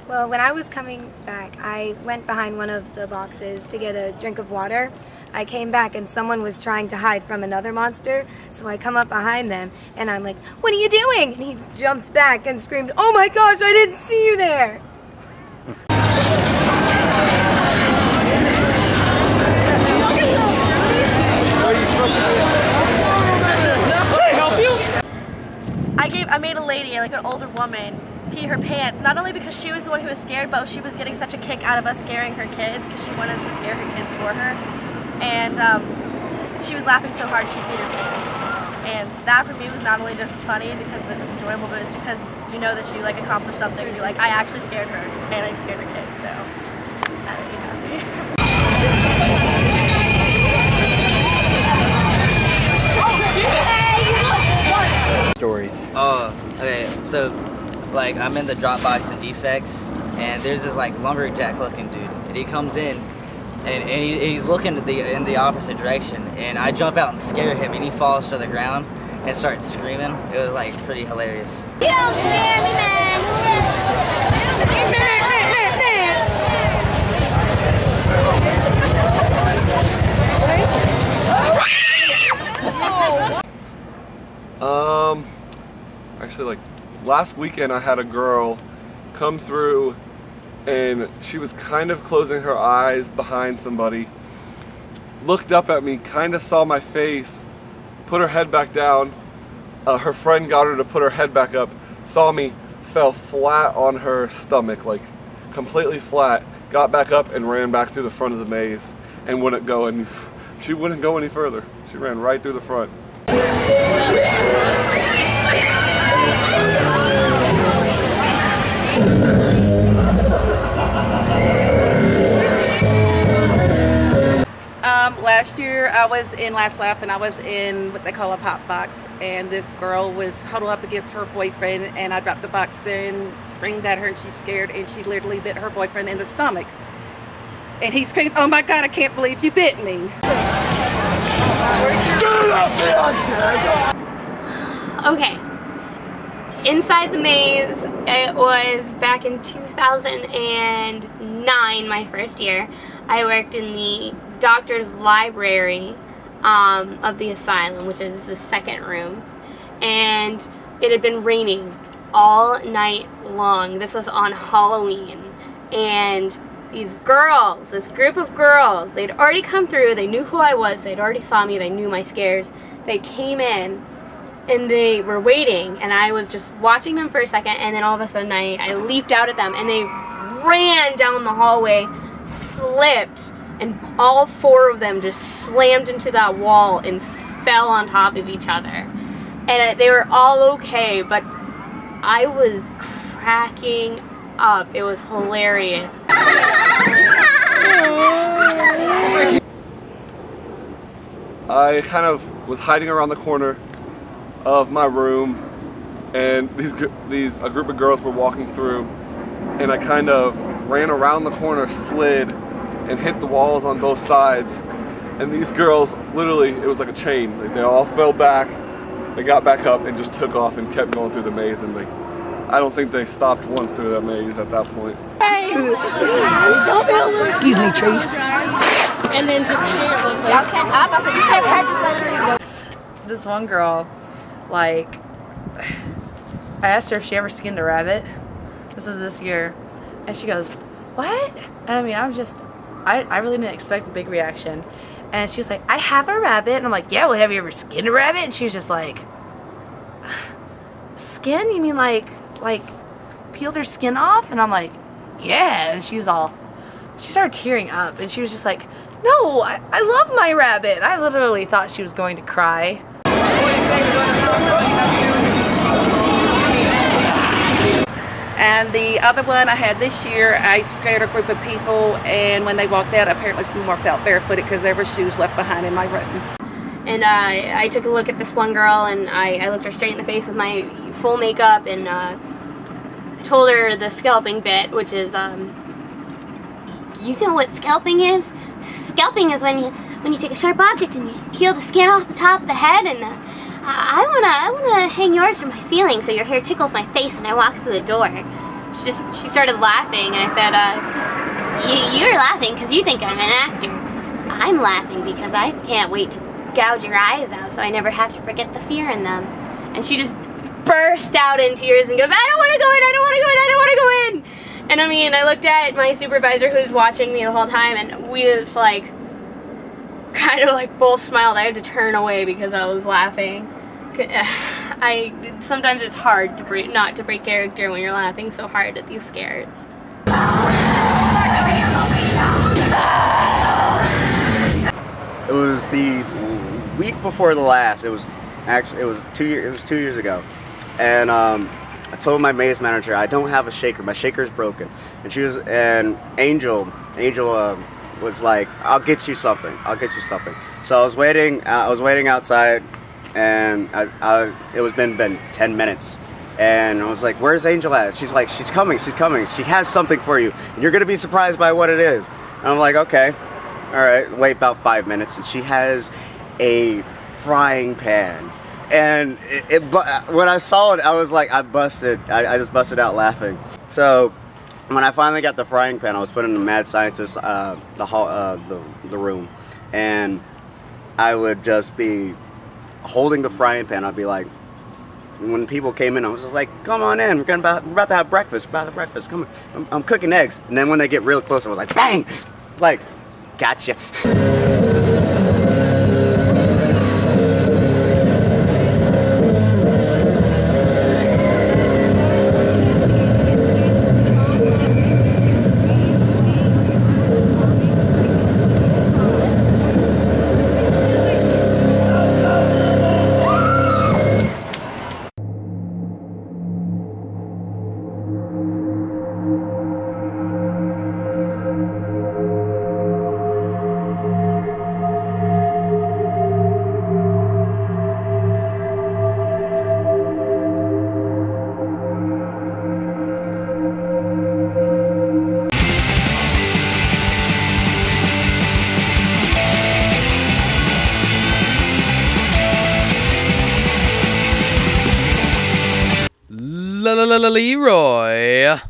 Well, when I was coming back, I went behind one of the boxes to get a drink of water. I came back and someone was trying to hide from another monster, so I come up behind them and I'm like, "What are you doing?" And he jumped back and screamed, "Oh my gosh, I didn't see you there!" I made a lady, like an older woman, pee her pants, not only because she was the one who was scared, but she was getting such a kick out of us scaring her kids because she wanted to scare her kids for her. And she was laughing so hard she peed her pants. And that for me was not only just funny because it was enjoyable, but it was because you know that you like accomplished something and you're like, I actually scared her and I scared her kids, so that made me happy. Stories. Oh, okay, so like I'm in the Dropbox and defects, and there's this like lumberjack looking dude, and he comes in and he's looking in the opposite direction, and I jump out and scare him, and he falls to the ground and starts screaming. It was like pretty hilarious. You don't scare me, man! Actually, like last weekend I had a girl come through and she was kind of closing her eyes behind somebody, looked up at me, kind of saw my face, put her head back down. Her friend got her to put her head back up, saw me, fell flat on her stomach, like completely flat, got back up and ran back through the front of the maze and wouldn't go any, she wouldn't go any further. She ran right through the front. Last year I was in Last Lap and I was in what they call a pop box, and this girl was huddled up against her boyfriend, and I dropped the box and screamed at her and she's scared, and she literally bit her boyfriend in the stomach. And he screamed, "Oh my God, I can't believe you bit me." Okay. Inside the maze, it was back in 2009, my first year. I worked in the doctor's library of the asylum, which is the second room. And it had been raining all night long. This was on Halloween. And these girls, this group of girls, they'd already come through, they knew who I was, they'd already saw me, they knew my scares. They came in and they were waiting, and I was just watching them for a second, and then all of a sudden I leaped out at them, and they ran down the hallway, slipped, and all four of them just slammed into that wall and fell on top of each other. And they were all okay, but I was cracking up. It was hilarious. I kind of was hiding around the corner of my room, and a group of girls were walking through, and I kind of ran around the corner, slid, and hit the walls on both sides. And these girls, literally, it was like a chain. Like, they all fell back, they got back up, and just took off and kept going through the maze. And I don't think they stopped once through that maze at that point. Hey! Excuse me, tree. And then just This one girl, like, I asked her if she ever skinned a rabbit. This was this year. And she goes, "What?" And I mean, I really didn't expect a big reaction. And she was like, "I have a rabbit." And I'm like, "Yeah, well, have you ever skinned a rabbit?" And she was just like, "Skin? You mean like peeled her skin off?" And I'm like, "Yeah." And she started tearing up, and she was just like, "No, I love my rabbit." I literally thought she was going to cry. And the other one I had this year, I scared a group of people, and when they walked out, apparently some walked out barefooted because there were shoes left behind in my room. And I took a look at this one girl, and I looked her straight in the face with my full makeup, and told her the scalping bit, which is, You know what scalping is? Scalping is when you take a sharp object and you peel the skin off the top of the head, and I wanna hang yours from my ceiling so your hair tickles my face and I walk through the door. she started laughing, and I said, you're laughing because you think I'm an actor. I'm laughing because I can't wait to gouge your eyes out so I never have to forget the fear in them. And she just burst out in tears and goes, I don't want to go in, I don't want to go in, I don't want to go in. And I mean, I looked at my supervisor who was watching me the whole time, and we was like, kind of like both smiled. I had to turn away because I was laughing. Sometimes it's hard to not to break character when you're laughing so hard at these scares. It was the week before the last. It was 2 years ago, and I told my maze manager I don't have a shaker. My shaker's broken, and Angel was like, I'll get you something. I'll get you something. So I was waiting outside, and it was been 10 minutes. And I was like, where's Angel at? She's like, she's coming. She has something for you, and you're gonna be surprised by what it is. And I'm like, okay, all right. Wait about 5 minutes, and she has a frying pan. And when I saw it, I was like, I just busted out laughing. So when I finally got the frying pan, I was put in the mad scientist the room, and I would just be holding the frying pan. I'd be like, when people came in, I was just like, come on in, we're about to have breakfast. Come on, I'm cooking eggs. And then when they get real close, I was like, bang! It's like, gotcha. LeRoy.